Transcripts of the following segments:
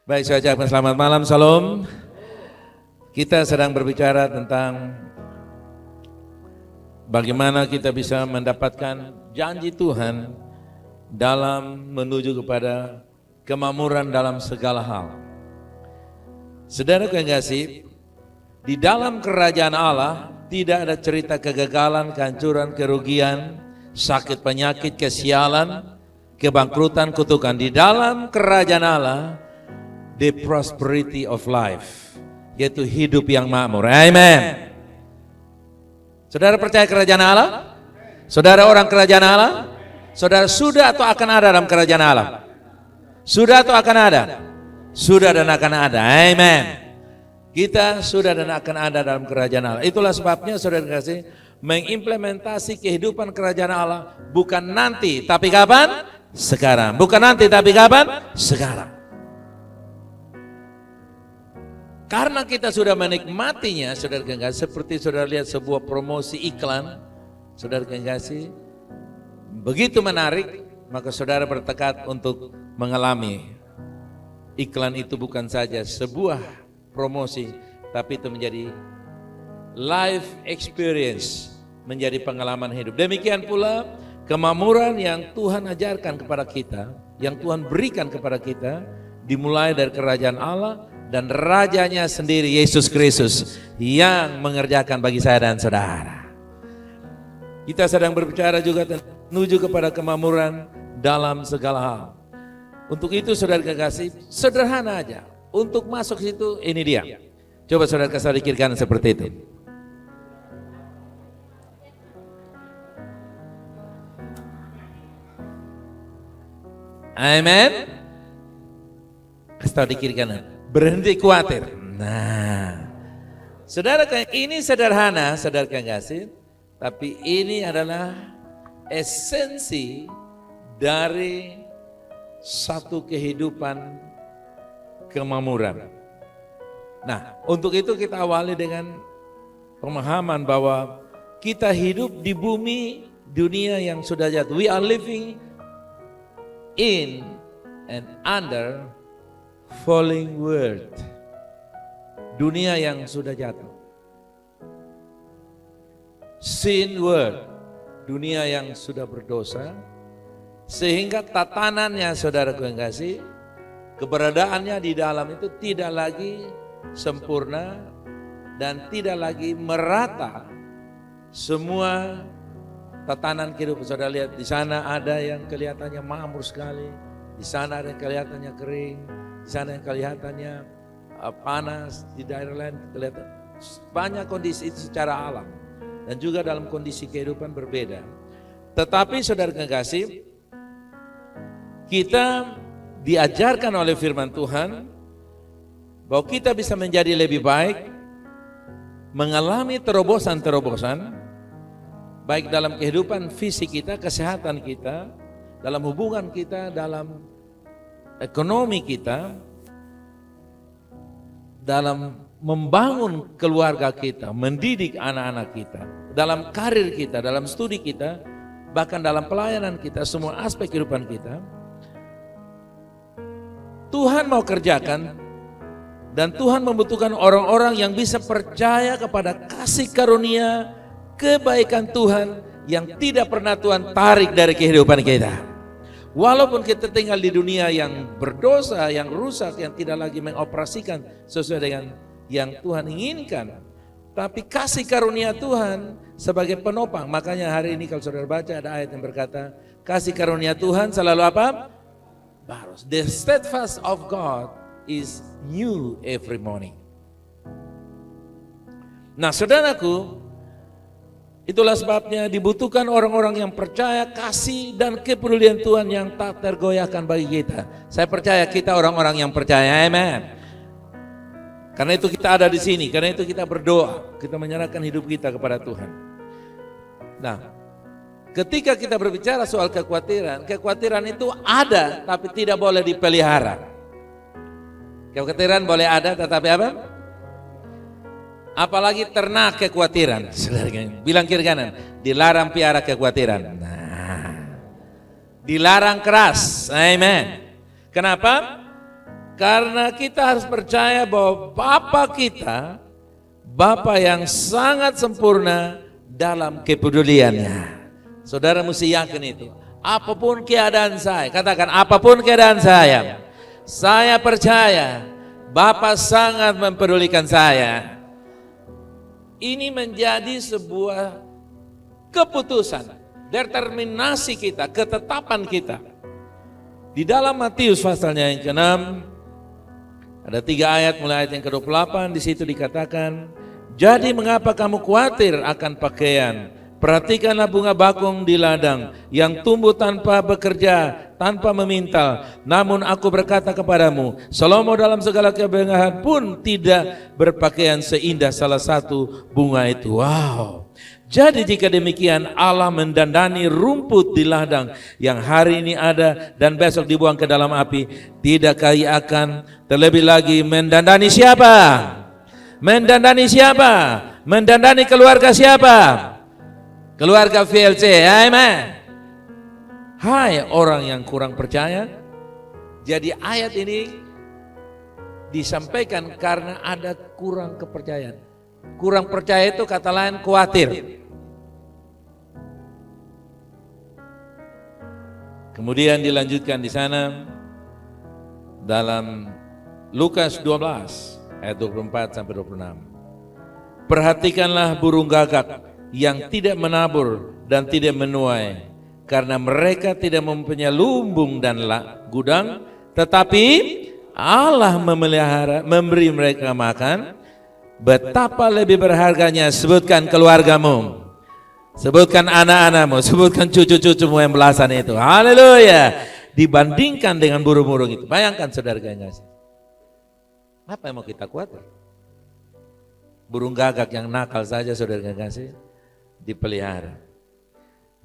Baik, saya ucapkan selamat malam, salam. Kita sedang berbicara tentang bagaimana kita bisa mendapatkan janji Tuhan dalam menuju kepada kemakmuran dalam segala hal. Saudara yang kasih, di dalam kerajaan Allah tidak ada cerita kegagalan, kehancuran, kerugian, sakit, penyakit, kesialan, kebangkrutan, kutukan. Di dalam kerajaan Allah, the prosperity of life, yaitu hidup yang makmur. Amen. Saudara percaya kerajaan Allah? Saudara orang kerajaan Allah? Saudara sudah atau akan ada dalam kerajaan Allah? Sudah atau akan ada? Sudah dan akan ada. Amen. Kita sudah dan akan ada dalam kerajaan Allah. Itulah sebabnya saudara kasih, mengimplementasi kehidupan kerajaan Allah bukan nanti tapi kapan? Sekarang. Bukan nanti tapi kapan? Sekarang. Karena kita sudah menikmatinya, saudara kekasih, seperti saudara lihat sebuah promosi iklan, saudara kekasih, begitu menarik, maka saudara bertekad untuk mengalami. Iklan itu bukan saja sebuah promosi, tapi itu menjadi life experience, menjadi pengalaman hidup. Demikian pula kemakmuran yang Tuhan ajarkan kepada kita, yang Tuhan berikan kepada kita, dimulai dari kerajaan Allah, dan rajanya sendiri Yesus Kristus yang mengerjakan bagi saya dan saudara. Kita sedang berbicara juga tentang menuju kepada kemakmuran dalam segala hal. Untuk itu saudara kekasih, sederhana aja. Untuk masuk situ ini dia. Coba saudara kasih kiri kanan seperti itu. Amen. Kasih tahu di kiri kanan. Berhenti khawatir. Nah, saudara, ini sederhana, saudara kasih, tapi ini adalah esensi dari satu kehidupan kemakmuran. Nah, untuk itu kita awali dengan pemahaman bahwa kita hidup di bumi dunia yang sudah jatuh. We are living in and under falling world, dunia yang sudah jatuh. Sin world, dunia yang sudah berdosa, sehingga tatanannya saudara yang kasih, keberadaannya di dalam itu tidak lagi sempurna dan tidak lagi merata. Semua tatanan kehidupan, saudara lihat di sana ada yang kelihatannya makmur sekali, di sana ada yang kelihatannya kering, di sana yang kelihatannya panas, di daerah lain kelihatan banyak kondisi itu secara alam dan juga dalam kondisi kehidupan berbeda. Tetapi saudara kekasih, kita diajarkan oleh firman Tuhan bahwa kita bisa menjadi lebih baik, mengalami terobosan-terobosan baik dalam kehidupan fisik kita, kesehatan kita, dalam hubungan kita, dalam ekonomi kita, dalam membangun keluarga kita, mendidik anak-anak kita, dalam karir kita, dalam studi kita, bahkan dalam pelayanan kita, semua aspek kehidupan kita. Tuhan mau kerjakan dan Tuhan membutuhkan orang-orang yang bisa percaya kepada kasih karunia, kebaikan Tuhan yang tidak pernah Tuhan tarik dari kehidupan kita. Walaupun kita tinggal di dunia yang berdosa, yang rusak, yang tidak lagi mengoperasikan sesuai dengan yang Tuhan inginkan, tapi kasih karunia Tuhan sebagai penopang. Makanya hari ini kalau saudara baca ada ayat yang berkata, kasih karunia Tuhan selalu apa? Baru. The steadfast of God is new every morning. Nah saudaraku, itulah sebabnya dibutuhkan orang-orang yang percaya kasih dan kepedulian Tuhan yang tak tergoyahkan bagi kita. Saya percaya kita orang-orang yang percaya, amen. Karena itu kita ada di sini, karena itu kita berdoa, kita menyerahkan hidup kita kepada Tuhan. Nah, ketika kita berbicara soal kekhawatiran, kekhawatiran itu ada tapi tidak boleh dipelihara. Kekhawatiran boleh ada tetapi apa? Apalagi ternak kekhawatiran. Bilang kiri kanan, dilarang piara kekhawatiran. Nah, dilarang keras. Amen. Kenapa? Karena kita harus percaya bahwa Bapa kita, Bapa yang sangat sempurna dalam kepeduliannya. Saudara mesti yakin itu. Apapun keadaan saya, katakan apapun keadaan saya percaya Bapa sangat mempedulikan saya. Ini menjadi sebuah keputusan, determinasi kita, ketetapan kita. Di dalam Matius pasalnya yang ke-6, ada 3 ayat, mulai ayat yang ke-28, di situ dikatakan, jadi mengapa kamu khawatir akan pakaian? Perhatikanlah bunga bakung di ladang yang tumbuh tanpa bekerja, tanpa memintal. Namun aku berkata kepadamu, Salomo dalam segala kemegahan pun tidak berpakaian seindah salah satu bunga itu. Wow. Jadi jika demikian Allah mendandani rumput di ladang yang hari ini ada dan besok dibuang ke dalam api, tidakkah Ia akan terlebih lagi mendandani siapa? Mendandani siapa? Mendandani keluarga siapa? Keluarga VLC, amen. Hai orang yang kurang percaya. Jadi ayat ini disampaikan karena ada kurang kepercayaan. Kurang percaya itu kata lain khawatir. Kemudian dilanjutkan di sana dalam Lukas 12 ayat 24 sampai 26. Perhatikanlah burung gagak yang tidak menabur dan tidak menuai, karena mereka tidak mempunyai lumbung dan gudang, tetapi Allah memelihara, memberi mereka makan. Betapa lebih berharganya, sebutkan keluargamu, sebutkan anak-anakmu, sebutkan cucu-cucumu yang belasan itu, haleluya, dibandingkan dengan burung-burung itu. Bayangkan saudara yang kasih, apa yang mau kita khawatir? Burung gagak yang nakal saja saudara yang kasih dipelihara.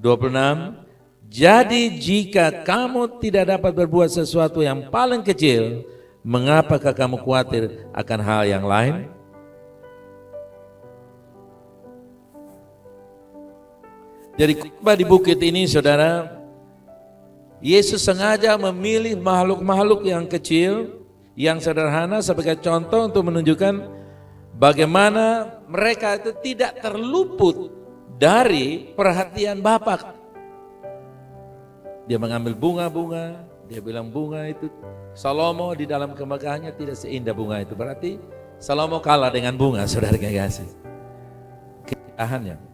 26, jadi jika kamu tidak dapat berbuat sesuatu yang paling kecil, mengapakah kamu khawatir akan hal yang lain? Jadi khotbah di bukit ini saudara, Yesus sengaja memilih makhluk-makhluk yang kecil, yang sederhana sebagai contoh untuk menunjukkan bagaimana mereka itu tidak terluput dari perhatian Bapa. Dia mengambil bunga-bunga, dia bilang bunga itu, Salomo di dalam kemegahannya tidak seindah bunga itu. Berarti Salomo kalah dengan bunga, saudara kasih. Keindahannya.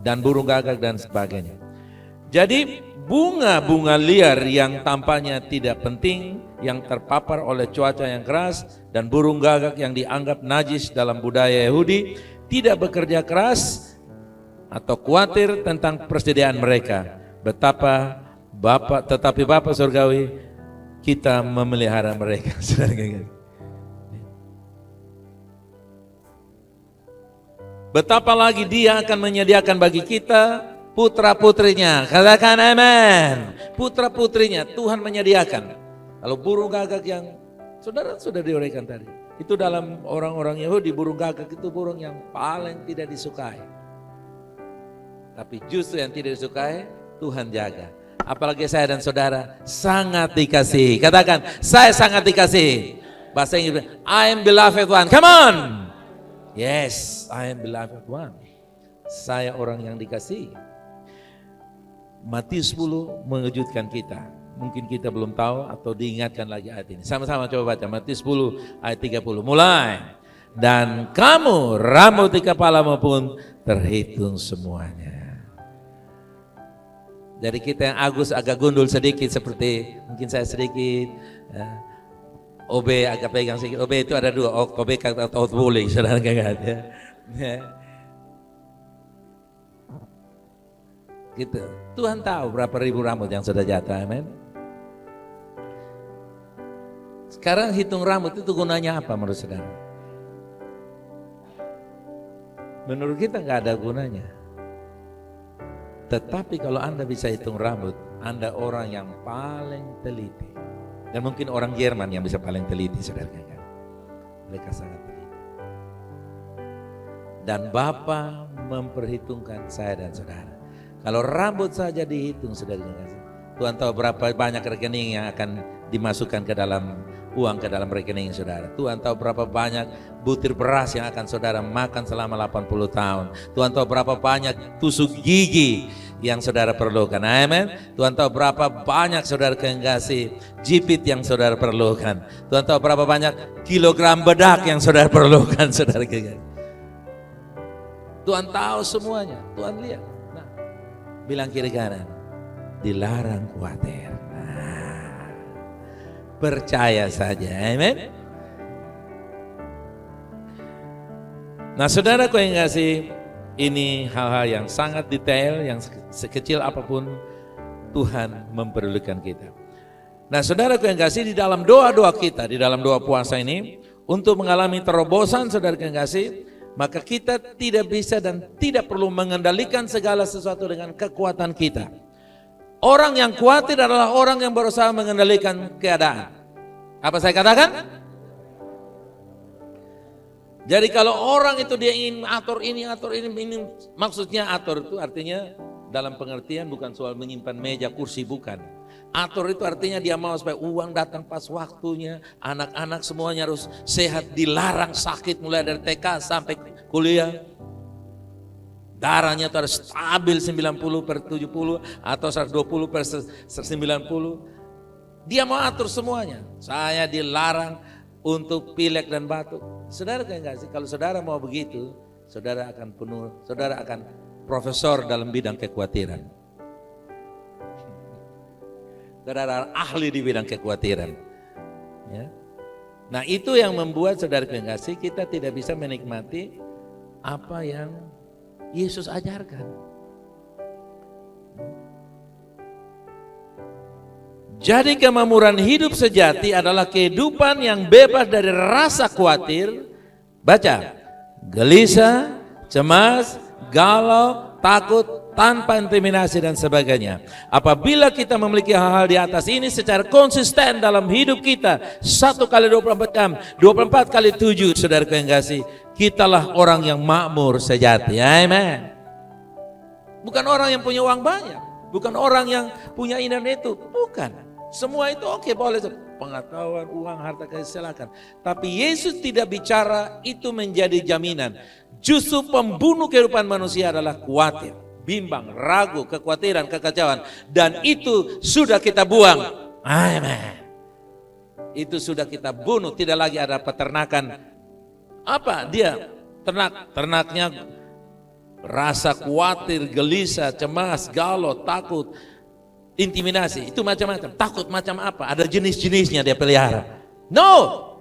Dan burung gagak dan sebagainya. Jadi bunga-bunga liar yang tampaknya tidak penting, yang terpapar oleh cuaca yang keras, dan burung gagak yang dianggap najis dalam budaya Yahudi, tidak bekerja keras atau khawatir tentang persediaan mereka. Tetapi Bapa Surgawi kita memelihara mereka. Betapa lagi Dia akan menyediakan bagi kita putra-putrinya. Katakan amin. Putra-putrinya Tuhan menyediakan. Kalau burung gagak yang saudara sudah diuraikan tadi, itu dalam orang-orang Yahudi, burung gagak itu burung yang paling tidak disukai. Tapi justru yang tidak disukai Tuhan jaga. Apalagi saya dan saudara sangat dikasihi. Katakan, saya sangat dikasihi. Bahasa Inggris, I am beloved one. Come on. Yes, I am beloved one. Saya orang yang dikasihi. Matius 10 mengejutkan kita. Mungkin kita belum tahu atau diingatkan lagi ayat ini. Sama-sama coba baca Matius 10 ayat 30. Mulai. Dan kamu rambut di kepalamu pun terhitung semuanya. Jadi kita yang Agus agak gundul sedikit seperti mungkin saya sedikit. OB agak pegang sedikit. OB itu ada dua, OB atau boleh, saudara ingat ya. Gitu. Tuhan tahu berapa ribu rambut yang sudah jatuh, amin. Sekarang hitung rambut itu gunanya apa menurut saudara? Menurut kita nggak ada gunanya. Tetapi kalau Anda bisa hitung rambut, Anda orang yang paling teliti. Dan mungkin orang Jerman yang bisa paling teliti, saudara kan? Mereka sangat teliti. Dan Bapa memperhitungkan saya dan saudara. Kalau rambut saja dihitung, saudara kasih, Tuhan tahu berapa banyak rekening yang akan dimasukkan ke dalam uang ke dalam rekening saudara. Tuhan tahu berapa banyak butir beras yang akan saudara makan selama 80 tahun. Tuhan tahu berapa banyak tusuk gigi yang saudara perlukan. Amin. Tuhan tahu berapa banyak saudara kekasih jipit yang saudara perlukan. Tuhan tahu berapa banyak kilogram bedak yang saudara perlukan, saudara kekasih. Tuhan tahu semuanya. Tuhan lihat. Nah, bilang kiri kanan, dilarang khawatir. Nah, percaya saja. Amin. Nah, saudaraku yang kasih, ini hal-hal yang sangat detail, yang sekecil apapun Tuhan memperdulikan kita. Nah, saudaraku yang kasih, di dalam doa-doa kita, di dalam doa puasa ini, untuk mengalami terobosan, saudara yang kasih, maka kita tidak bisa dan tidak perlu mengendalikan segala sesuatu dengan kekuatan kita. Orang yang khawatir adalah orang yang berusaha mengendalikan keadaan. Apa saya katakan? Jadi kalau orang itu dia ingin atur ini, maksudnya atur itu artinya dalam pengertian bukan soal menyimpan meja, kursi, bukan. Atur itu artinya dia mau supaya uang datang pas waktunya, anak-anak semuanya harus sehat, dilarang sakit mulai dari TK sampai kuliah. Darahnya itu harus stabil 90/70 atau 120/90. Dia mau atur semuanya. Saya dilarang untuk pilek dan batuk. Saudara kan enggak sih, kalau saudara mau begitu, saudara akan profesor dalam bidang kekhawatiran. Saudara ahli di bidang kekhawatiran. Ya. Nah, itu yang membuat saudara kan enggak sih, kita tidak bisa menikmati apa yang Yesus ajarkan. Jadi kemakmuran hidup sejati adalah kehidupan yang bebas dari rasa khawatir. Baca, gelisah, cemas, galau, takut, tanpa intimidasi dan sebagainya. Apabila kita memiliki hal-hal di atas ini secara konsisten dalam hidup kita, 1 kali 24 jam, 24 kali 7, saudara yang kasih, kitalah orang yang makmur sejati. Amen. Bukan orang yang punya uang banyak, bukan orang yang punya internet itu, bukan. Semua itu oke, boleh, pengetahuan, uang, harta, kasih, silakan. Tapi Yesus tidak bicara itu menjadi jaminan. Justru pembunuh kehidupan manusia adalah khawatir, bimbang, ragu, kekhawatiran, kekacauan. Dan itu sudah kita buang. Amen. Itu sudah kita bunuh, tidak lagi ada peternakan. Apa dia? Ternaknya rasa khawatir, gelisah, cemas, galau, takut, intimidasi, itu macam-macam. Takut macam apa? Ada jenis-jenisnya dia pelihara. No.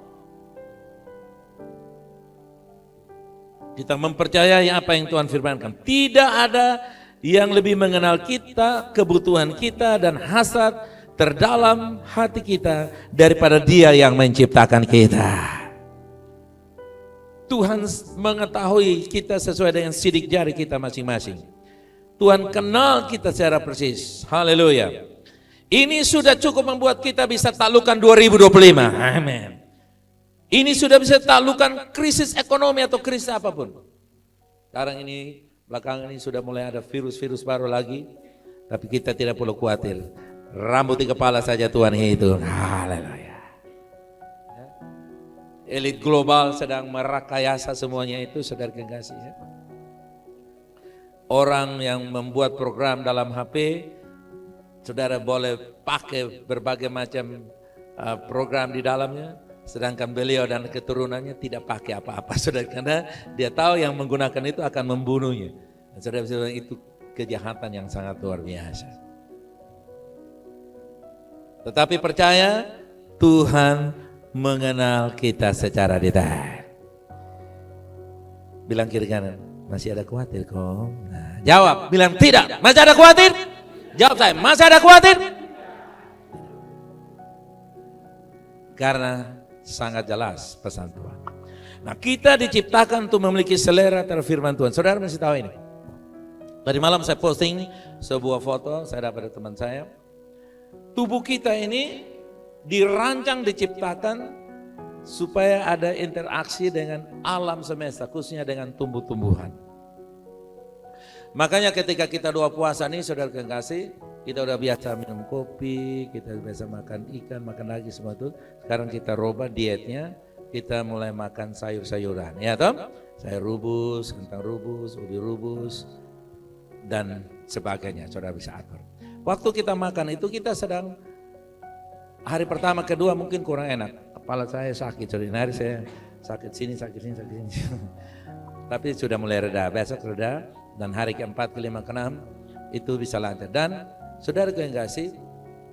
Kita mempercayai apa yang Tuhan firmankan. Tidak ada yang lebih mengenal kita, kebutuhan kita dan hasrat terdalam hati kita daripada Dia yang menciptakan kita. Tuhan mengetahui kita sesuai dengan sidik jari kita masing-masing. Tuhan kenal kita secara persis. Haleluya. Ini sudah cukup membuat kita bisa taklukkan 2025. Amin. Ini sudah bisa taklukkan krisis ekonomi atau krisis apapun. Sekarang ini, belakangan ini sudah mulai ada virus-virus baru lagi. Tapi kita tidak perlu khawatir. Rambut di kepala saja Tuhan hitung. Haleluya. Elit global sedang merakayasa semuanya itu, saudara kekasih. Ya. Orang yang membuat program dalam HP, saudara boleh pakai berbagai macam program di dalamnya, sedangkan beliau dan keturunannya tidak pakai apa-apa, saudara, karena dia tahu yang menggunakan itu akan membunuhnya. Dan saudara bisa bilang itu kejahatan yang sangat luar biasa. Tetapi percaya, Tuhan mengenal kita secara detail. Bilang kiri kanan, masih ada khawatir kok? Nah, jawab, bilang tidak. Masih ada khawatir? Jawab saya, masih ada khawatir? Karena sangat jelas pesan Tuhan. Nah, kita diciptakan untuk memiliki selera terhadap firman Tuhan. Saudara mesti tahu ini. Tadi malam saya posting sebuah foto, saya dapat dari teman saya. Tubuh kita ini dirancang, diciptakan supaya ada interaksi dengan alam semesta, khususnya dengan tumbuh-tumbuhan. Makanya ketika kita doa puasa nih, saudara kekasih, Kita udah biasa minum kopi, kita biasa makan ikan, makan daging semua itu. Sekarang kita rubah dietnya, kita mulai makan sayur-sayuran, ya toh? Sayur rebus, kentang rebus, ubi rebus, dan sebagainya. Saudara bisa atur. Waktu kita makan itu kita sedang hari pertama, kedua mungkin kurang enak. Kepala saya sakit, hari saya sakit sini, sakit sini, sakit sini. Tapi sudah mulai reda, besok reda, dan hari keempat, kelima, keenam itu bisa lancar. Dan saudara yang kasih,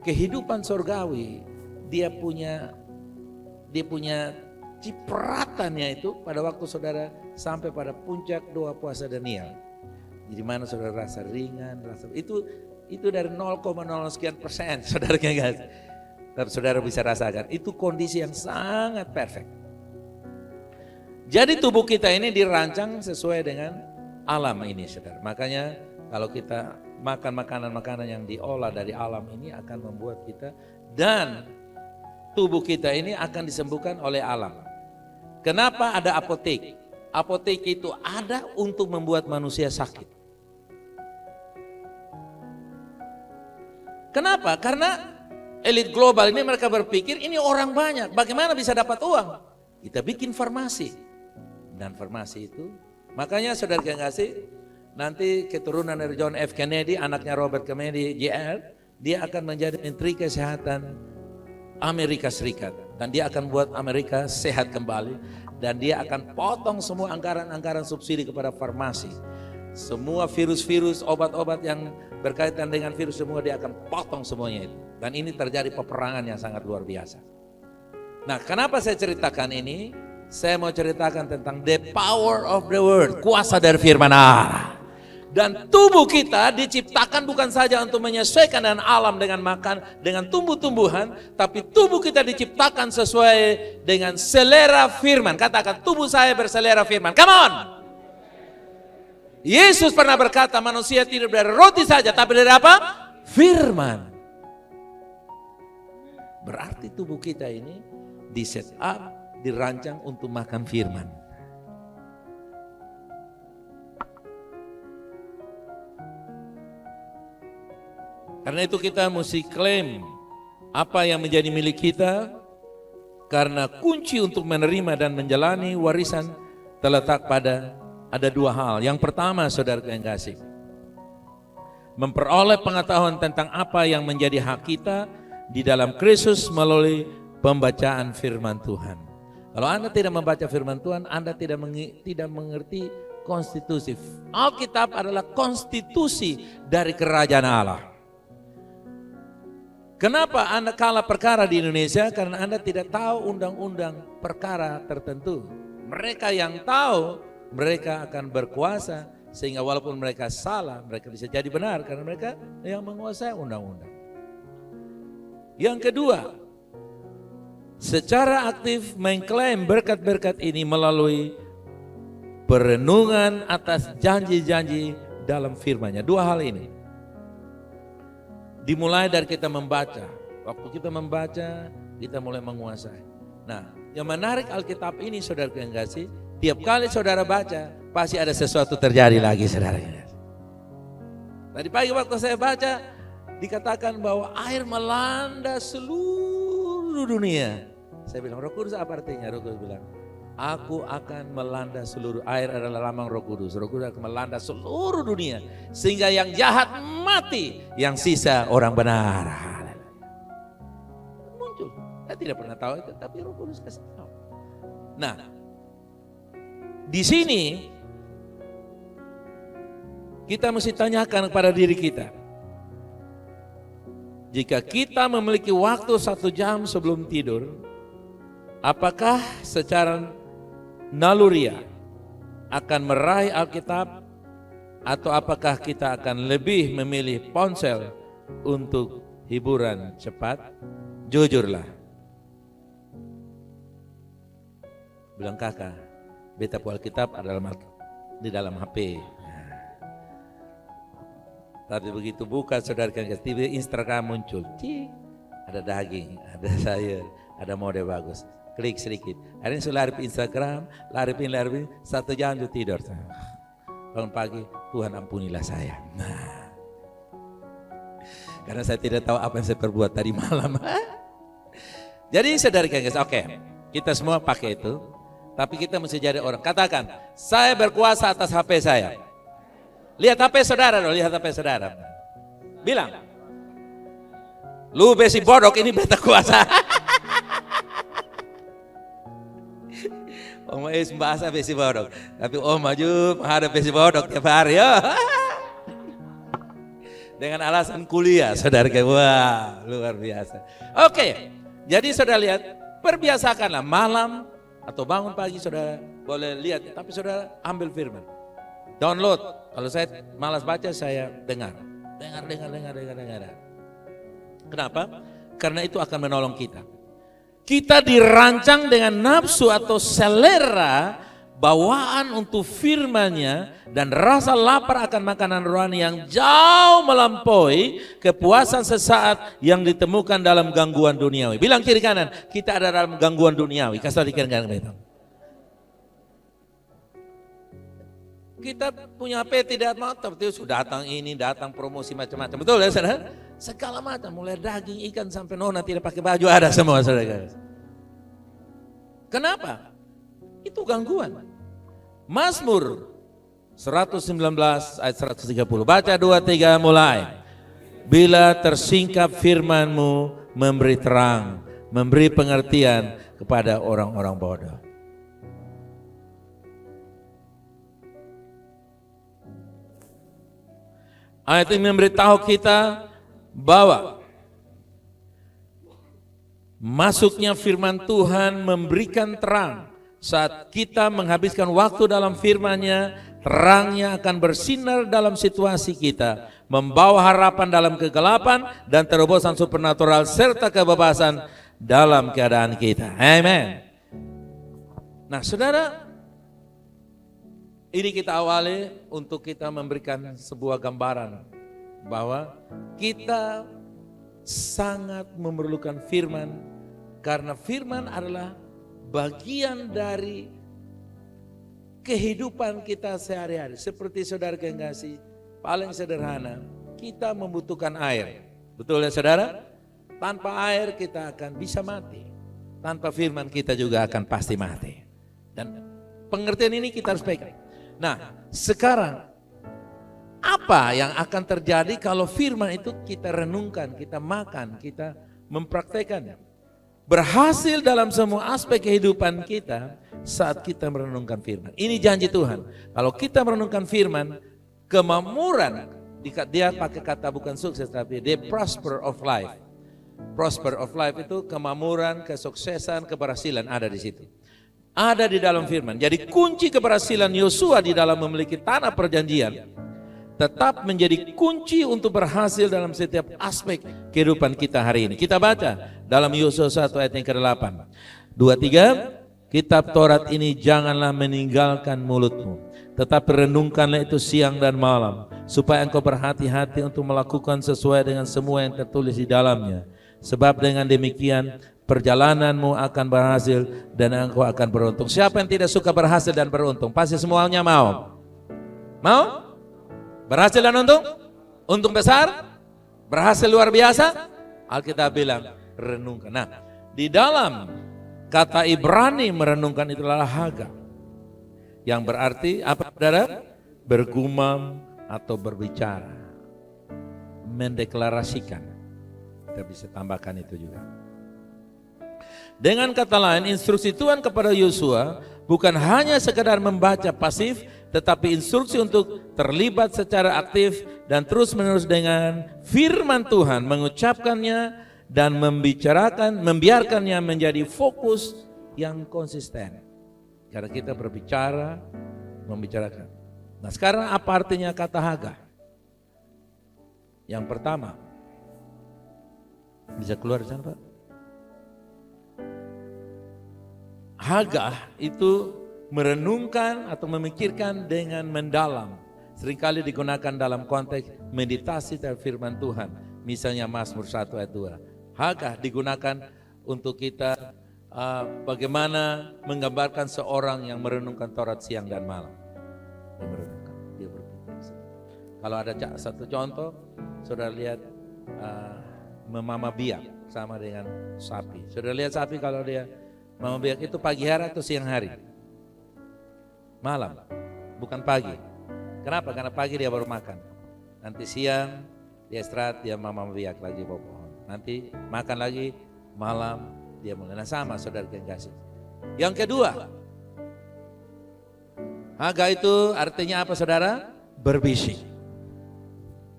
kehidupan surgawi dia punya cipratannya itu pada waktu saudara sampai pada puncak doa puasa Daniel. Jadi mana saudara rasa ringan, rasa itu dari 0,0 sekian persen saudara yang kasih. Tapi saudara bisa rasakan itu kondisi yang sangat perfect. Jadi tubuh kita ini dirancang sesuai dengan alam ini saudara. Makanya kalau kita makan makanan-makanan yang diolah dari alam ini akan membuat kita dan tubuh kita ini akan disembuhkan oleh alam. Kenapa ada apotek? Apotek itu ada untuk membuat manusia sakit. Kenapa? Karena elit global ini mereka berpikir ini orang banyak, bagaimana bisa dapat uang? Kita bikin farmasi. Dan farmasi itu, makanya saudara yang kasih, nanti keturunan dari John F. Kennedy, anaknya Robert Kennedy, JR, dia akan menjadi Menteri Kesehatan Amerika Serikat. Dan dia akan buat Amerika sehat kembali. Dan dia akan potong semua anggaran-anggaran subsidi kepada farmasi. Semua virus-virus, obat-obat yang berkaitan dengan virus semua dia akan potong semuanya itu. Dan ini terjadi peperangan yang sangat luar biasa. Nah, kenapa saya ceritakan ini? Saya mau ceritakan tentang the power of the word, kuasa dari firman Allah. Dan tubuh kita diciptakan bukan saja untuk menyesuaikan dengan alam dengan makan, dengan tumbuh-tumbuhan, tapi tubuh kita diciptakan sesuai dengan selera firman. Katakan, tubuh saya berselera firman. Come on! Yesus pernah berkata, manusia tidak dari roti saja, tapi dari apa? Firman. Berarti tubuh kita ini di set up, dirancang untuk makan firman. Karena itu kita mesti klaim apa yang menjadi milik kita, karena kunci untuk menerima dan menjalani warisan terletak pada ada dua hal. Yang pertama, saudara yang kasih, memperoleh pengetahuan tentang apa yang menjadi hak kita di dalam Kristus melalui pembacaan firman Tuhan. Kalau Anda tidak membaca firman Tuhan, Anda tidak mengerti konstitusi. Alkitab adalah konstitusi dari kerajaan Allah. Kenapa Anda kalah perkara di Indonesia? Karena Anda tidak tahu undang-undang perkara tertentu. Mereka yang tahu, mereka akan berkuasa, sehingga walaupun mereka salah, mereka bisa jadi benar karena mereka yang menguasai undang-undang. Yang kedua, secara aktif mengklaim berkat-berkat ini melalui perenungan atas janji-janji dalam firman-Nya. Dua hal ini dimulai dari kita membaca. Waktu kita membaca, kita mulai menguasai. Nah, yang menarik Alkitab ini saudara yang kasih, tiap kali saudara baca, pasti ada sesuatu terjadi lagi saudara. Tadi pagi waktu saya baca, dikatakan bahwa air melanda seluruh dunia. Saya bilang, Roh Kudus apa artinya? Roh Kudus bilang, aku akan melanda seluruh, air adalah lambang Roh Kudus. Roh Kudus akan melanda seluruh dunia. Sehingga yang jahat mati, yang sisa orang benar. Muncul. Saya tidak pernah tahu itu, tapi Roh Kudus kasih tahu. Nah, di sini kita mesti tanyakan kepada diri kita. Jika kita memiliki waktu 1 jam sebelum tidur, apakah secara naluriah akan meraih Alkitab, atau apakah kita akan lebih memilih ponsel untuk hiburan cepat? Jujurlah. Bilang kakak, beta Alkitab adalah di dalam HP. Tapi begitu buka saudara kan, tiba Instagram muncul, cik, ada daging, ada sayur, ada mode bagus. Klik sedikit. Hari ini sudah lari ke Instagram, lari 1 jam juga tidur. Bangun pagi, Tuhan ampunilah saya. Nah, Karena saya tidak tahu apa yang saya perbuat tadi malam. Jadi saudara guys, oke, kita semua pakai itu. Tapi kita mesti jadi orang. Katakan, saya berkuasa atas HP saya. Lihat HP saudara dong, lihat HP saudara. Bilang, lu besi bodok ini beta kuasa. Om Is bahasa besi bodok. Tapi Om maju menghadap besi bodok tiap hari. Ya. Dengan alasan kuliah, saudara. Wah, luar biasa. Oke, jadi saudara lihat, perbiasakanlah malam atau bangun pagi saudara boleh lihat. Tapi saudara ambil firman. Download. Kalau saya malas baca, saya dengar. Dengar. Kenapa? Karena itu akan menolong kita. Kita dirancang dengan nafsu atau selera bawaan untuk firman-Nya dan rasa lapar akan makanan rohani yang jauh melampaui kepuasan sesaat yang ditemukan dalam gangguan duniawi. Bilang kiri kanan, kita ada dalam gangguan duniawi. Kasih di kiri kanan itu. Kita punya PT tidak mantap, itu sudah datang ini, datang promosi macam-macam. Betul ya saudara? Segala macam, mulai daging, ikan sampai nona tidak pakai baju ada semua saudara. Kenapa? Itu gangguan. Mazmur 119 ayat 130. Baca 2-3 mulai. Bila tersingkap firman-Mu memberi terang, memberi pengertian kepada orang-orang bodoh. Ayat ini memberitahu kita bahwa masuknya firman Tuhan memberikan terang. Saat kita menghabiskan waktu dalam firman-Nya, terangnya akan bersinar dalam situasi kita, membawa harapan dalam kegelapan dan terobosan supernatural serta kebebasan dalam keadaan kita. Amin. Nah saudara, ini kita awali untuk kita memberikan sebuah gambaran bahwa kita sangat memerlukan firman, karena firman adalah bagian dari kehidupan kita sehari-hari. Seperti saudara kekasih, paling sederhana, kita membutuhkan air. Betul ya saudara? Tanpa air kita akan bisa mati. Tanpa firman kita juga akan pasti mati. Dan pengertian ini kita harus pegang. Nah, sekarang apa yang akan terjadi kalau firman itu kita renungkan, kita makan, kita mempraktekannya? Berhasil dalam semua aspek kehidupan kita saat kita merenungkan firman. Ini janji Tuhan. Kalau kita merenungkan firman, kemakmuran, dia pakai kata bukan sukses, tapi the prosper of life. Prosper of life itu kemakmuran, kesuksesan, keberhasilan ada di situ. Ada di dalam firman. Jadi kunci keberhasilan Yosua di dalam memiliki tanah perjanjian tetap menjadi kunci untuk berhasil dalam setiap aspek kehidupan kita hari ini. Kita baca dalam Yosua 1 ayat yang ke-8. 2-3, kitab Taurat ini janganlah meninggalkan mulutmu, tetapi renungkanlah itu siang dan malam, supaya engkau berhati-hati untuk melakukan sesuai dengan semua yang tertulis di dalamnya. Sebab dengan demikian perjalananmu akan berhasil dan engkau akan beruntung. Siapa yang tidak suka berhasil dan beruntung? Pasti semuanya mau. Mau? Berhasil dan untung? Untung besar? Berhasil luar biasa? Alkitab bilang renungkan. Nah, di dalam kata Ibrani merenungkan itu adalah haga. Yang berarti apa saudara? Bergumam atau berbicara. Mendeklarasikan. Kita bisa tambahkan itu juga. Dengan kata lain, instruksi Tuhan kepada Yosua bukan hanya sekedar membaca pasif, tetapi instruksi untuk terlibat secara aktif dan terus-menerus dengan firman Tuhan, mengucapkannya dan membiarkannya menjadi fokus yang konsisten. Karena kita berbicara, membicarakan. Nah sekarang apa artinya kata haga? Yang pertama, bisa keluar di sana Pak? Haga itu merenungkan atau memikirkan dengan mendalam. Seringkali digunakan dalam konteks meditasi terhadap firman Tuhan. Misalnya Mazmur 1 ayat 2. Haga digunakan untuk kita bagaimana menggambarkan seorang yang merenungkan Taurat siang dan malam. Dia merenungkan, dia berpikir. Kalau ada satu contoh, saudara lihat memama biak sama dengan sapi. Sudah lihat sapi kalau dia mama biak itu pagi hari atau siang hari? Malam, bukan pagi. Kenapa? Karena pagi dia baru makan. Nanti siang dia istirahat, dia mama biak lagi bawah pohon. Nanti makan lagi, malam dia mulai. Nah sama saudara yang kasih. Yang kedua, Haga itu artinya apa saudara? Berbisik.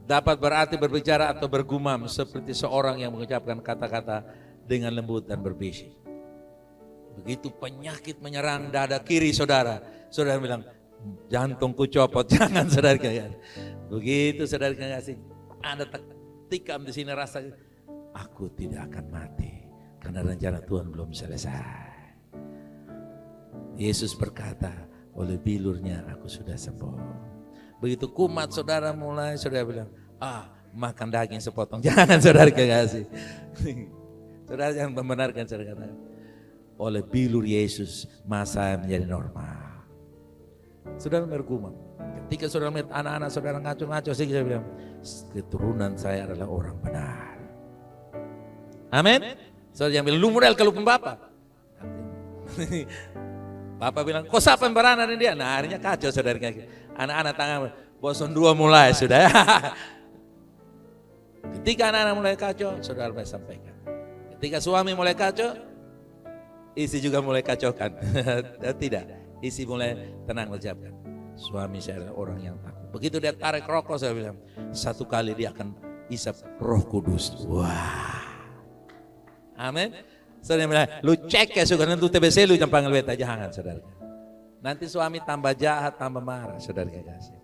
Dapat berarti berbicara atau bergumam seperti seorang yang mengucapkan kata-kata dengan lembut dan berbisik. Begitu penyakit menyerang dada kiri saudara, saudara bilang jantungku copot, jangan saudara kasih. Begitu saudara kasih, ada tikam di sini rasa, aku tidak akan mati karena rencana Tuhan belum selesai. Yesus berkata, oleh bilurnya aku sudah sembuh. Begitu kumat saudara mulai, saudara bilang, makan daging sepotong. Jangan saudara kasih. Saudara yang membenarkan saudara kata, oleh bilur Yesus masa menjadi normal. Saudara bergumam. Ketika saudara melihat anak-anak saudara ngaco-ngaco, saya bilang, keturunan saya adalah orang benar. Amin. Saudara yang bilang, lu model kalau pembapa. Bapak bilang, kok siapa yang beranak dia? Nah akhirnya kacau saudara. Anak-anak tangan, boson dua mulai sudah. Ketika anak-anak mulai kacau, saudara saya sampaikan. Ketika suami mulai kacau, istri juga mulai kacaukan. Tidak, istri mulai tenang ucapkan. Suami saya adalah orang yang takut. Begitu dia tarik rokok, saya bilang, satu kali dia akan isap Roh Kudus. Wah. Amin. Saudara bilang, lu cek ya suka nanti TBC lu jangan panggil beta, jangan saudara. Nanti suami tambah jahat, tambah marah saudara kasih.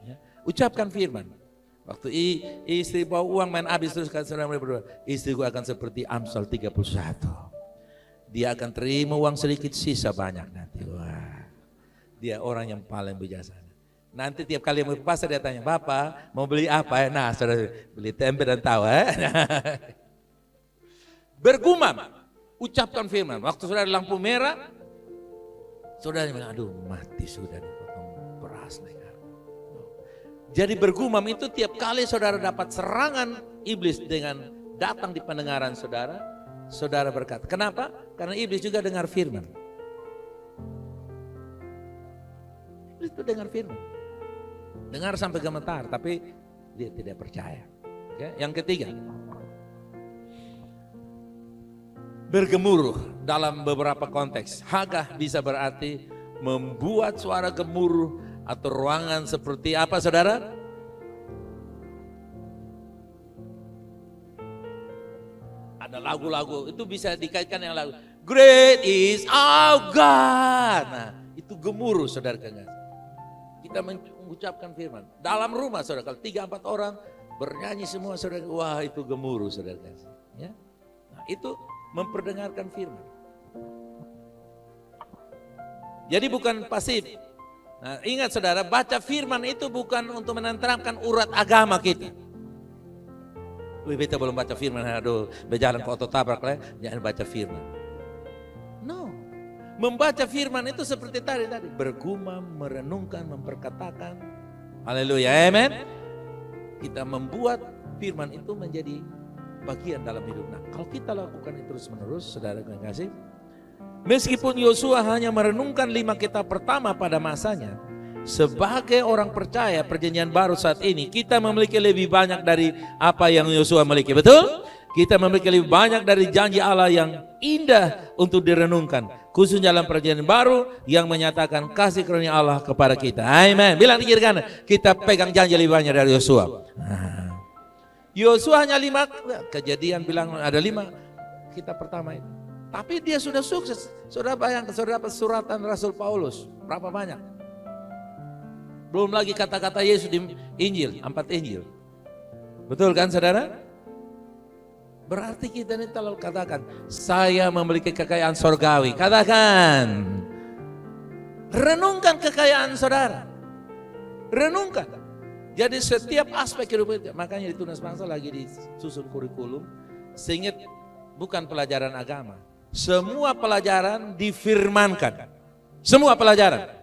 Ya. Ucapkan firman. Waktu istri bawa uang main habis terus kan saudara berdua, istriku akan seperti Amsal 31. Dia akan terima uang sedikit sisa banyak nanti. Wah. Dia orang yang paling bijaksana. Nanti tiap kali mau ke pasar dia tanya, Bapak mau beli apa ya? Nah saudara beli tempe dan tahu Bergumam. Ucapkan firman. Waktu saudara lampu merah, saudara bilang, aduh mati sudah dipotong beras. Jadi bergumam itu tiap kali saudara dapat serangan iblis dengan datang di pendengaran saudara, saudara berkata. Kenapa? Karena iblis juga dengar firman. Iblis itu dengar firman. Dengar sampai gemetar, tapi dia tidak percaya. Oke? Yang ketiga, bergemuruh dalam beberapa konteks. Hagah bisa berarti membuat suara gemuruh atau ruangan seperti apa saudara? Ada lagu-lagu itu bisa dikaitkan yang lagu Great is our God. Nah itu gemuruh saudara kasih. Kita mengucapkan firman. Dalam rumah saudara kalau 3-4 orang bernyanyi semua saudara, wah itu gemuruh saudara kasih. Ya? Nah itu memperdengarkan firman. Jadi bukan pasif. Nah, ingat saudara, baca firman itu bukan untuk menenteramkan urat agama kita. Wih, beta belum baca firman, aduh, berjalan ke otot tabrak lah, jangan baca firman. No, membaca firman itu seperti tadi, bergumam, merenungkan, memperkatakan. Haleluya, amen. Kita membuat firman itu menjadi bagian dalam hidup. Nah, kalau kita lakukan itu terus menerus, saudara yang kasih, meskipun Yosua hanya merenungkan 5 kitab pertama pada masanya, sebagai orang percaya perjanjian baru saat ini, kita memiliki lebih banyak dari apa yang Yosua miliki. Betul? Kita memiliki lebih banyak dari janji Allah yang indah untuk direnungkan, khususnya dalam perjanjian baru yang menyatakan kasih karunia Allah kepada kita. Amin. Bilang di kiri kanan, kita pegang janji lebih banyak dari Yosua. Yosua hanya 5, Kejadian bilang ada 5 kitab pertama itu. Tapi dia sudah sukses. Saudara bayangkan, saudara dapat suratan Rasul Paulus. Berapa banyak? Belum lagi kata-kata Yesus di Injil, 4 Injil. Betul kan saudara? Berarti kita ini kalau katakan, saya memiliki kekayaan sorgawi. Katakan. Renungkan kekayaan saudara. Renungkan. Jadi setiap aspek kehidupan itu, makanya di Tunas Bangsa lagi disusun kurikulum, sehingga bukan pelajaran agama. Semua pelajaran difirmankan. Semua pelajaran.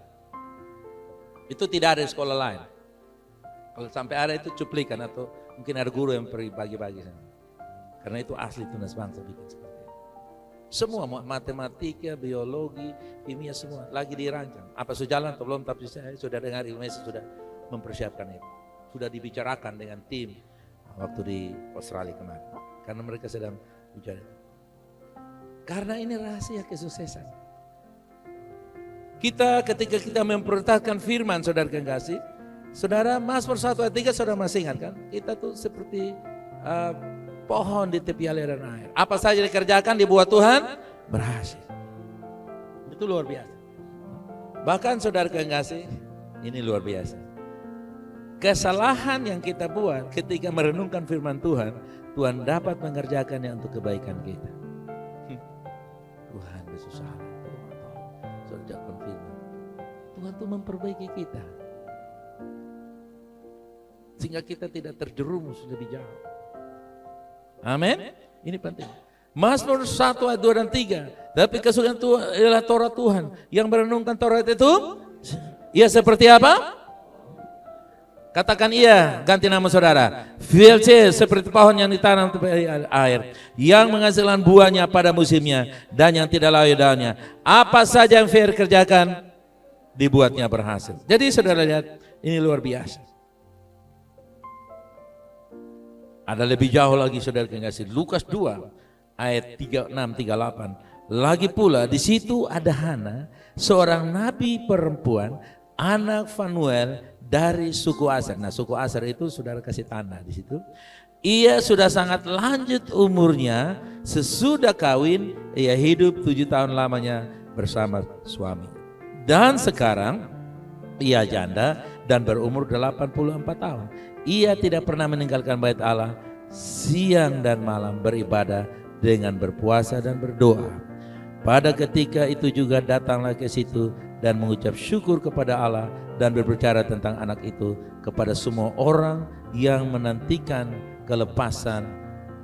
Itu tidak ada di sekolah lain. Kalau sampai ada itu cuplikan atau Mungkin ada guru yang pergi bagi-bagi sana. Karena itu asli Tunas Bangsa bikin seperti itu. Semua matematika, biologi, kimia semua lagi dirancang. Apa sudah jalan atau belum, tapi saya sudah dengar Ibu Messi sudah mempersiapkan itu. Sudah dibicarakan dengan tim waktu di Australia kemarin. Karena mereka sedang bicara itu. Karena ini rahasia kesuksesan. Ketika kita memprioritaskan firman, saudara kekasih, saudara, Mazmur 1 ayat 3 saudara masih ingat kan? Kita tuh seperti pohon di tepi aliran air. Apa saja dikerjakan dibuat Tuhan berhasil. Itu luar biasa. Bahkan saudara kekasih, ini luar biasa. Kesalahan yang kita buat ketika merenungkan firman Tuhan, Tuhan dapat mengerjakannya untuk kebaikan kita. Tuhan Yesus Allah, saudara firman. Tuhan tuh memperbaiki kita. Sehingga kita tidak terjerumus lebih jauh. Amin. Ini penting. Mazmur 1 ayat 2 dan 3. Tapi kesukaan Tuhan adalah Taurat Tuhan. Yang merenungkan Taurat itu, ia seperti apa? Katakan iya, ganti nama saudara. Filce seperti pohon yang ditanam tepi air, yang menghasilkan buahnya pada musimnya dan yang tidak layu daunnya. Apa saja yang Fir kerjakan, dibuatnya berhasil. Jadi saudara lihat, ini luar biasa. Ada lebih jauh lagi saudara kekasih. Lukas 2 ayat 36-38. Lagi pula di situ ada Hana, seorang nabi perempuan, anak Fanuel dari suku Aser. Nah, suku Aser itu saudara kasih tanda di situ. Ia sudah sangat lanjut umurnya, sesudah kawin ia hidup 7 tahun lamanya bersama suami. Dan sekarang ia janda dan berumur 84 tahun. Ia tidak pernah meninggalkan bait Allah, siang dan malam beribadah dengan berpuasa dan berdoa. Pada ketika itu juga datanglah ke situ dan mengucap syukur kepada Allah dan berbicara tentang anak itu kepada semua orang yang menantikan kelepasan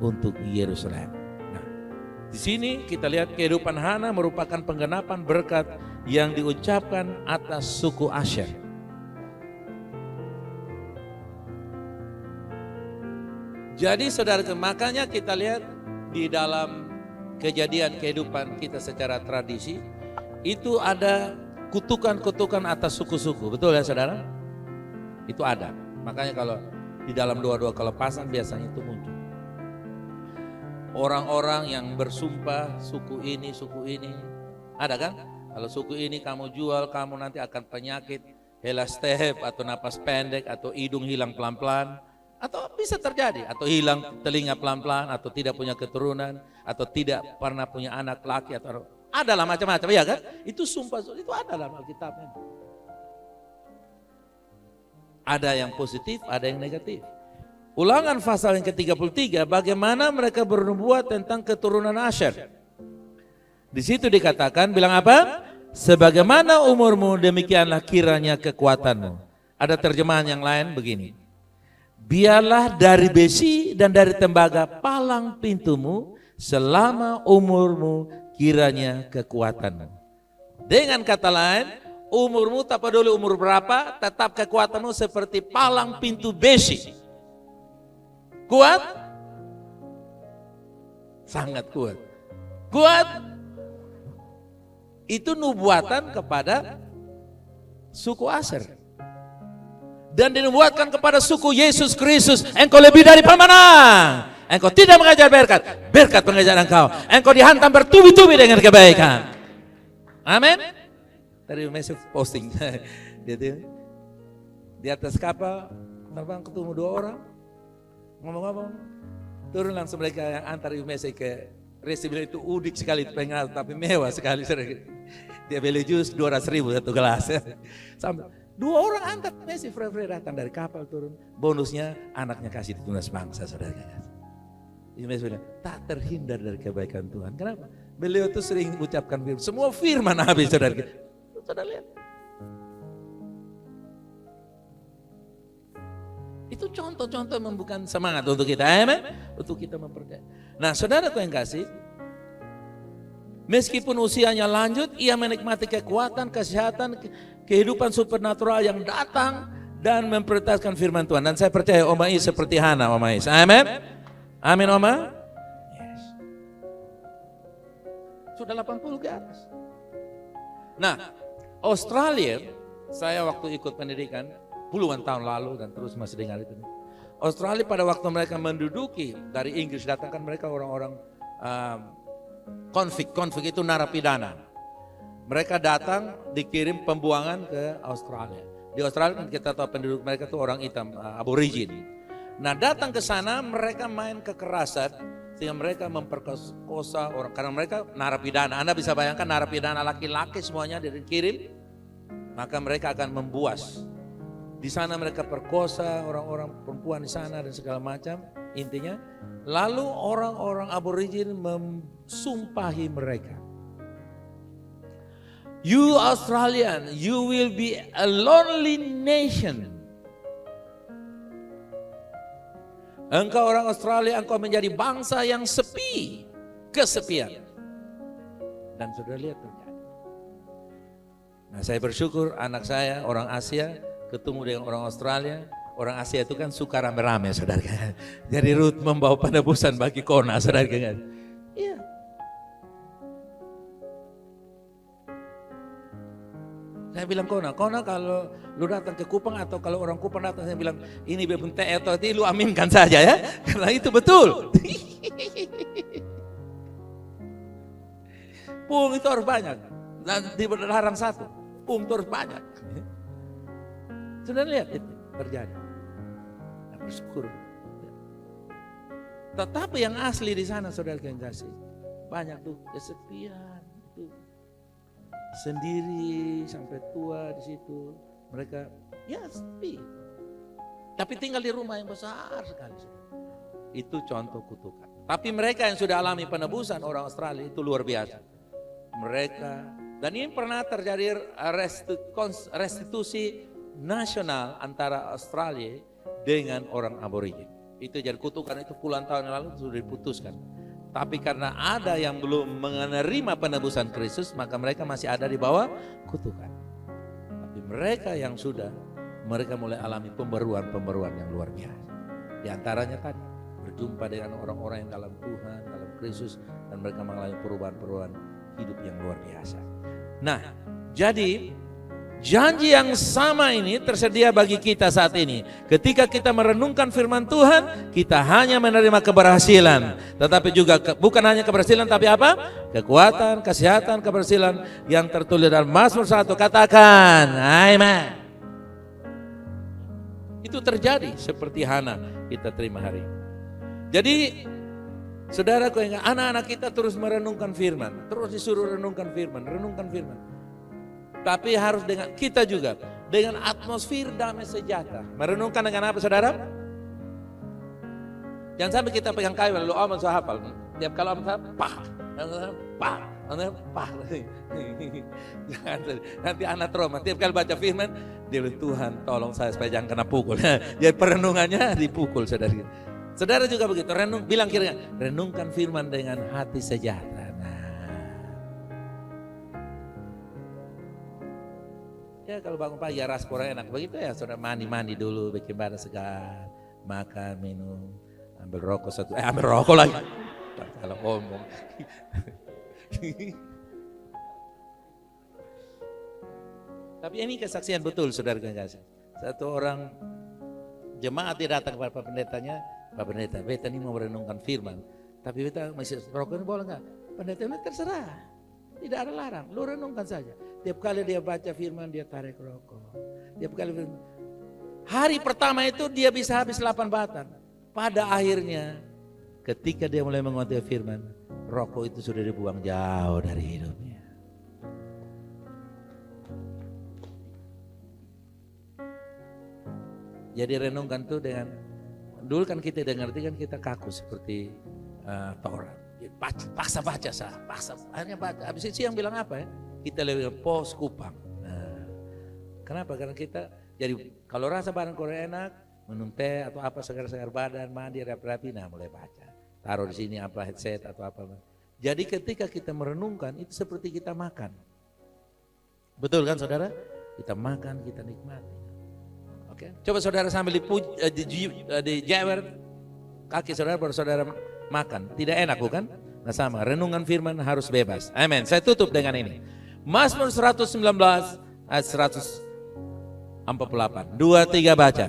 untuk Yerusalem. Nah, di sini kita lihat kehidupan Hana merupakan penggenapan berkat yang diucapkan atas suku Asher. Jadi saudara, makanya kita lihat di dalam kejadian kehidupan kita secara tradisi itu ada kutukan-kutukan atas suku-suku, betul ya saudara? Itu ada. Makanya kalau di dalam doa-doa kelepasan biasanya itu muncul. Orang-orang yang bersumpah suku ini, ada kan? Kalau suku ini kamu jual, kamu nanti akan penyakit helastep atau napas pendek atau hidung hilang pelan-pelan. Atau bisa terjadi, atau hilang telinga pelan-pelan, atau tidak punya keturunan, atau tidak pernah punya anak laki, atau adalah macam-macam, ya kan? Itu sumpah, itu ada dalam Alkitabnya. Ada yang positif, ada yang negatif. Ulangan pasal yang ke-33, bagaimana mereka bernubuat tentang keturunan Asher. Di situ dikatakan, bilang apa? Sebagaimana umurmu, demikianlah kiranya kekuatanmu. Ada terjemahan yang lain begini. Biarlah dari besi dan dari tembaga palang pintumu selama umurmu kiranya kekuatanmu. Dengan kata lain, umurmu tak peduli umur berapa, tetap kekuatanmu seperti palang pintu besi. Kuat? Sangat kuat. Kuat? Itu nubuatan kepada suku Asher. Dan dinubuatkan kepada suku Yesus Kristus, engkau lebih dari pemenang. Engkau tidak mengajar berkat, berkat mengajar engkau. Engkau dihantam bertubi-tubi dengan kebaikan. Amin. Tadi Messi posting, di atas kapal terbang ketemu 2 orang, ngomong-ngomong, turun langsung mereka yang antar Messi ke Resibil itu udik sekali pengal, tapi mewah sekali. Dia beli jus 200.000 satu gelas. Sampai 2 orang antar Messi, free datang dari kapal turun. Bonusnya anaknya kasih di Tunas Bangsa, saudara. Messi bilang, tak terhindar dari kebaikan Tuhan. Kenapa? Beliau tuh sering ucapkan firman, semua firman habis, saudara. Saudara lihat. Itu contoh-contoh membuka semangat untuk kita, amen? Untuk kita mempercayai. Nah, saudara yang kasih, meskipun usianya lanjut, ia menikmati kekuatan, kesehatan, kehidupan supernatural yang datang dan memprioritaskan firman Tuhan. Dan saya percaya Oma Is seperti Hana, Oma Is. Amin. Amin, Oma. Yes. Sudah 80 ke atas. Nah, Australia, saya waktu ikut pendidikan puluhan tahun lalu dan terus masih dengar itu. Australia pada waktu mereka menduduki dari Inggris, datangkan mereka orang-orang konflik itu narapidana. Mereka datang dikirim pembuangan ke Australia. Di Australia kan kita tahu penduduk mereka itu orang hitam, aborigin. Nah datang ke sana mereka main kekerasan sehingga mereka memperkosa orang. Karena mereka narapidana, Anda bisa bayangkan narapidana laki-laki semuanya dikirim, maka mereka akan membuas. Di sana mereka perkosa orang-orang perempuan di sana dan segala macam intinya. Lalu orang-orang aborigin mensumpahi mereka. You Australian, you will be a lonely nation. Engkau orang Australia, engkau menjadi bangsa yang sepi, kesepian. Dan sudah lihat terjadi. Nah saya bersyukur anak saya orang Asia ketemu dengan orang Australia. Orang Asia itu kan suka rame-rame, saudara. Jadi Ruth membawa penebusan bagi Kona, saudara. Iya. Saya bilang Kona kalau lu datang ke Kupang atau kalau orang Kupang datang, saya bilang ini bebunte atau itu lu aminkan saja ya. Karena itu betul. Pung itu harus banyak. Dan dilarang satu. Pung itu harus banyak. Sudah lihat itu terjadi. Nah, bersyukur. Tetapi yang asli di sana saudara yang kasih banyak tuh kesepian tuh. Sendiri sampai tua di situ. Mereka ya sepi. Tapi tinggal di rumah yang besar sekali. Itu contoh kutukan. Tapi mereka yang sudah alami penebusan orang Australia itu luar biasa. Mereka dan ini pernah terjadi restitusi nasional antara Australia dengan orang aborigin. Itu jadi kutukan itu puluhan tahun yang lalu sudah diputuskan. Tapi karena ada yang belum menerima penebusan Kristus, maka mereka masih ada di bawah kutukan. Tapi mereka yang sudah, mereka mulai alami pembaruan yang luar biasa. Di antaranya tadi, berjumpa dengan orang-orang yang dalam Tuhan, dalam Kristus, dan mereka mengalami perubahan-perubahan hidup yang luar biasa. Nah, jadi janji yang sama ini tersedia bagi kita saat ini. Ketika kita merenungkan firman Tuhan, kita hanya menerima keberhasilan. Tetapi juga bukan hanya keberhasilan, tapi apa? Kekuatan, kesehatan, keberhasilan yang tertulis dalam Mazmur 1. Katakan, amen. Itu terjadi seperti Hana kita terima hari ini. Jadi, saudaraku yang anak-anak kita terus merenungkan firman. Terus disuruh renungkan firman. Tapi harus dengan kita juga, dengan atmosfer damai sejahtera. Merenungkan dengan apa saudara? Jangan sampai kita pegang kayu lalu aman so hafal. Tiap kalau aman pah. Jangan, nanti anak trauma. Tiap kali baca firman, dia bilang Tuhan tolong saya supaya jangan kena pukul. Jadi perenungannya dipukul saudara. Saudara juga begitu, bilang kira-kira, renungkan firman dengan hati sejahtera. Ya kalau bangun pagi ya raspora enak begitu ya, saudara mandi dulu, bikin badan segar, makan, minum, ambil rokok satu, ambil rokok lagi. Kalau ngomong. Tapi ini kesaksian betul saudara kasih. Satu orang jemaat dia datang kepada Pak Pendetanya, Pak Pendeta, beta ini mau merenungkan firman, tapi beta masih rokok ini boleh nggak? Pendeta ini terserah, tidak ada larang, lu renungkan saja. Tiap kali dia baca firman dia tarik rokok. Tiap kali hari pertama itu dia bisa habis 8 batang. Pada akhirnya ketika dia mulai mengontek firman, rokok itu sudah dibuang jauh dari hidupnya. Jadi renungkan tuh dengan dulu kan kita dengar kan kita kaku seperti Taurat. Paksa baca sah, akhirnya baca. Habis itu siang bilang apa ya? Kita lebih pos Kupang. Nah, kenapa? Karena kita jadi kalau rasa badan kurang enak, minum teh atau apa segar-segar badan, mandi rapi-rapi, nah mulai baca. Taruh di sini apa headset atau apa. Jadi ketika kita merenungkan itu seperti kita makan. Betul kan saudara? Kita makan, kita nikmati. Oke. Coba saudara sambil dijewer kaki saudara baru saudara makan. Tidak enak bukan? Nah sama, renungan firman harus bebas. Amin. Saya tutup dengan ini. Mazmur 119 ayat 148. 2, 3 baca.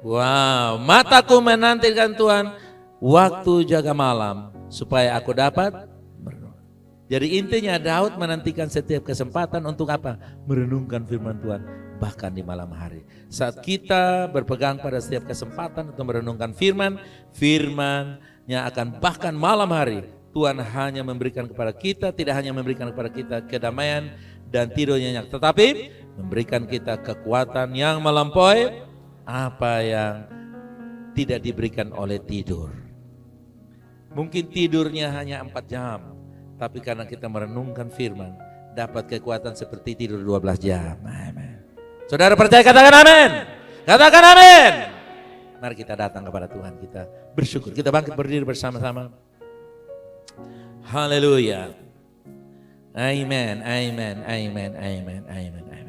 Wow, mataku menantikan Tuhan waktu jaga malam supaya aku dapat merenung. Jadi intinya Daud menantikan setiap kesempatan untuk apa? Merenungkan firman Tuhan bahkan di malam hari. Saat kita berpegang pada setiap kesempatan untuk merenungkan firman-Nya akan bahkan malam hari Tuhan hanya memberikan kepada kita, tidak hanya memberikan kepada kita kedamaian dan tidur nyenyak, tetapi memberikan kita kekuatan yang melampaui apa yang tidak diberikan oleh tidur. Mungkin tidurnya hanya 4 jam, tapi karena kita merenungkan firman, dapat kekuatan seperti tidur 12 jam. Amen. Saudara percaya, katakan amin. Katakan amin. Mari kita datang kepada Tuhan, kita bersyukur. Kita bangkit berdiri bersama-sama. Haleluya. Amen, amen, amen, amen, amen, amen.